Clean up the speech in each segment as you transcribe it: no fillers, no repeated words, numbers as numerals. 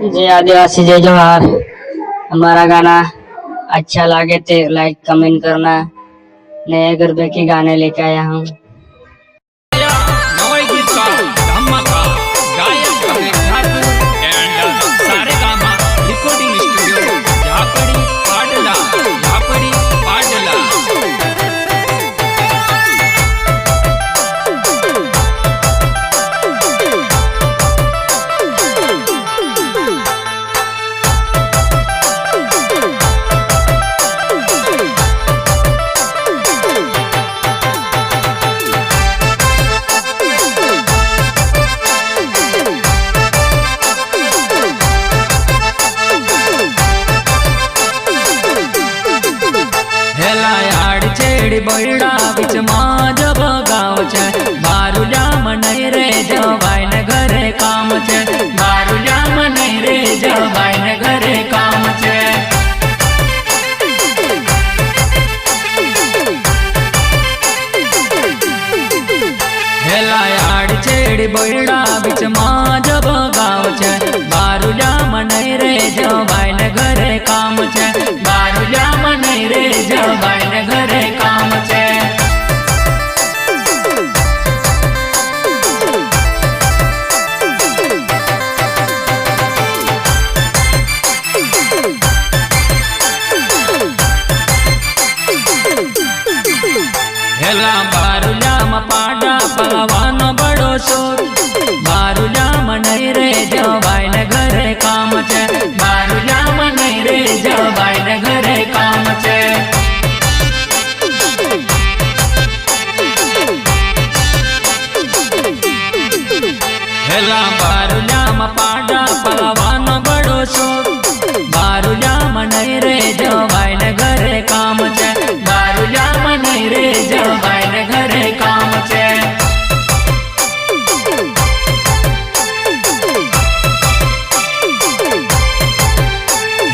जय आदिवासी जय जोहार। हमारा गाना अच्छा लगे तो लाइक कमेंट करना। नए गरबे के गाने लेके आया हूँ। बड़ा बिच जब गाँव छे बारूजा मनई रे जवाई ने घरे काम छे। बारूजा मनई रे जवाई ने घरे काम छे। हेला यार छेड़ी बड़ा बिच जब गाँव छे बारूजा मनई रे जवाई ने घरे काम छे। बारूजा मनई रे जवाई ने घरे काम छे। हेला बारूजा में पाडा पलवानो बड़ो शोर। बारूजा मनई रे जवाई ने घरे काम छे। बारूजा मनई रे जवाई ने घरे काम छे। हेला बारूजा में पाडा पलवानो बड़ो शोर। बारूजा मनई रे जवाई ने घरे काम छे। बारूजा मनई रे जवाई ने घरे काम छे।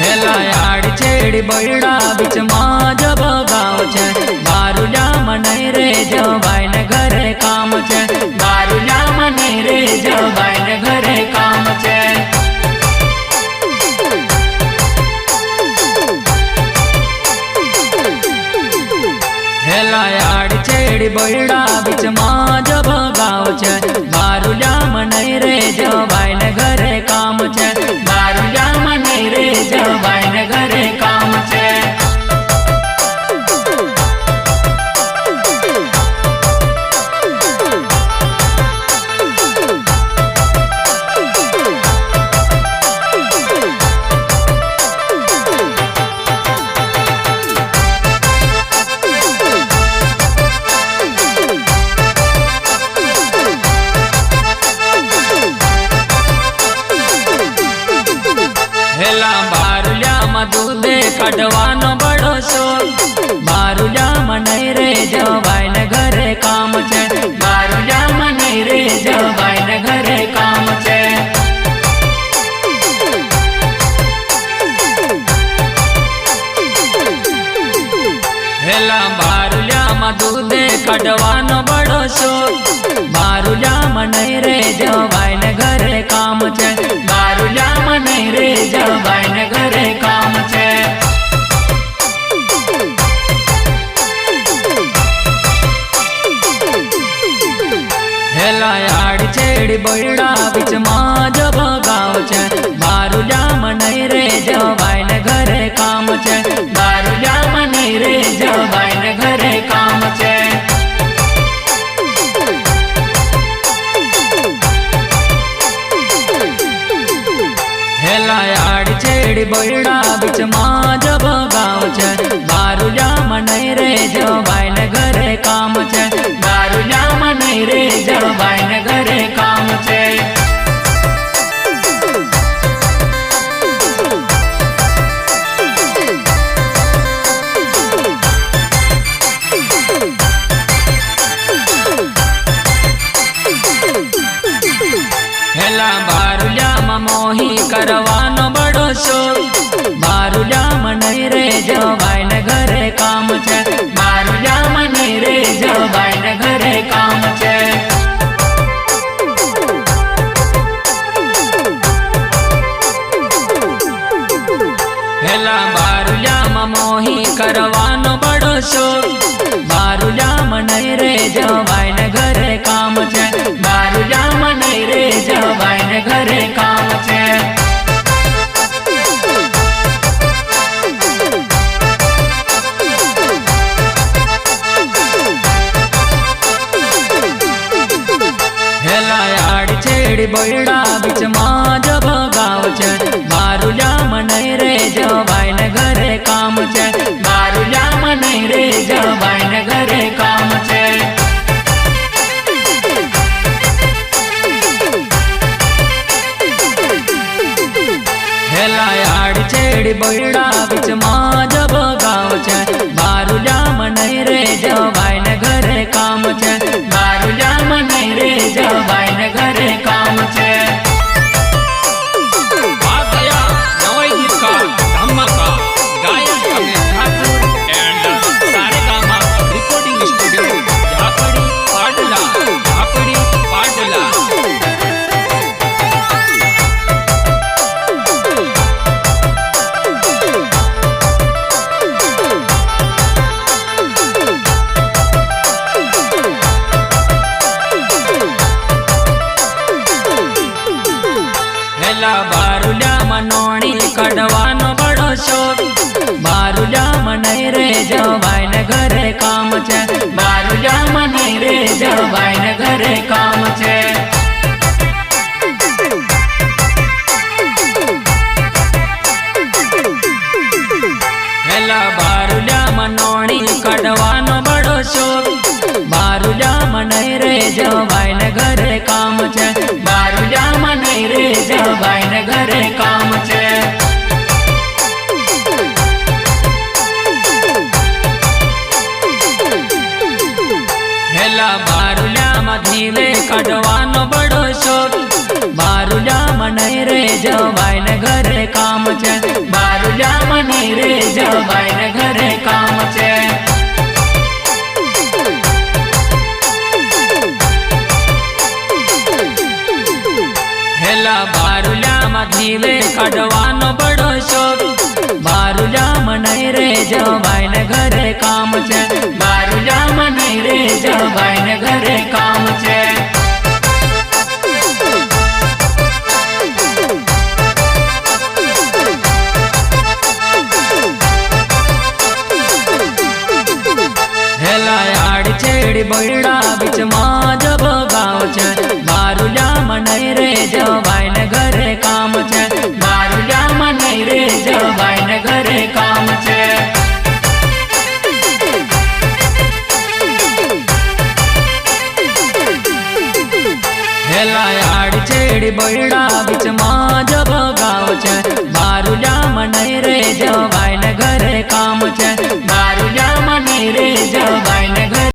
हेला यार छेड़ी बड़ा बिच जब गाँव छे बारूजा मनई रे जवाई ने घरे काम छे। बारूजा मनई रे जवाई ने घरे काम छे। हेला यार छेड़ी बड़ा बिच जब गाँव छे बारूजा मनई रे जवाई ने घरे काम छे। बारूजा मनई रे जवाई ने घरे काम छे। हेला बारूजा में दूधे कटवानो बड़ो शोर। बारूजा मनई रे जवाई ने घरे काम छे। बारूजा मनई रे जवाई ने घरे काम छे। हेला बारूजा में दूधे कटवानो बड़ो शोर। बारूजा मनई रे जवाई ने घरे काम छे। बारूजा मनई रे जवाई ने घरे काम छे। हेला यार छेड़ी बड़ा बिच जब गाँव छे बारूजा मनई रे जवाई ने घरे काम छे। बारूजा मनई रे जवाई ने घरे काम छे। हेला यार छेड़ी बड़ा बिच जब गाँव छे बारूजा मनई रे जवाई ने घरे काम छे। बारूजा मनई रे जवाई ने घरे काम छे। हेला बारूजा में मोही करवानो बड़ो शोर। बारूजा मनई रे जवाई ने घरे काम छे। बारूजा मनई रे जवाई ने घरे काम छे। शोक बारुजाम नहीं रे जवाई ने घरे काम छे बारुजाम नहीं रे जवाई ने घरे काम छे बोयड़ा बीच मां जब गाव छे बारुजाम नहीं रे जवाई ने घरे काम छे बारुजाम नहीं रे जवाई ने घरे काम छे हेला याड छेड़ी बोयड़ा बीच मां जब गाव छे बारुजाम नहीं रे जवाई ने घरे काम छे बारुजाम नहीं रे जवाई ने घरे काम छे आ गया नवा गीतकार धमाका गायक Amit Thakur and Saregama recording studio झापड़ी पाटला बारुजाम नोणी कढ़वानो बड़ो शोक बारुजाम नहीं रे जवाई ने घरे काम छे बारुजाम नहीं रे जवाई ने घरे काम छे हेला बारुजाम नोणी कढ़वानो बड़ो शोक बारुजाम नहीं रे जवाई ने घरे काम छे बारुजाम नहीं रे जवाई ने घरे काम छे हेला बारुजाम धीवे कढ़वानो बड़ो शोक बारुजाम नहीं रे जवाई ने घरे काम छे बारुजाम नहीं रे जवाई ने घरे काम छे हेला बारुजाम धीवे कढ़वानो बड़ो शोक बारुजाम नहीं रे जवाई ने घरे काम छे बारुजाम नहीं रे जवाई ने घरे काम छे हेला याड छेड़ी बोयड़ा बीच मां जब गाव छे बारुजाम नहीं रे जवाई ने घरे काम छे बारुजाम नहीं रे जवाई ने घरे काम छे हेला याड छेड़ी बोयड़ा बीच मां जब गाव छे बारुजाम नहीं रे जवाई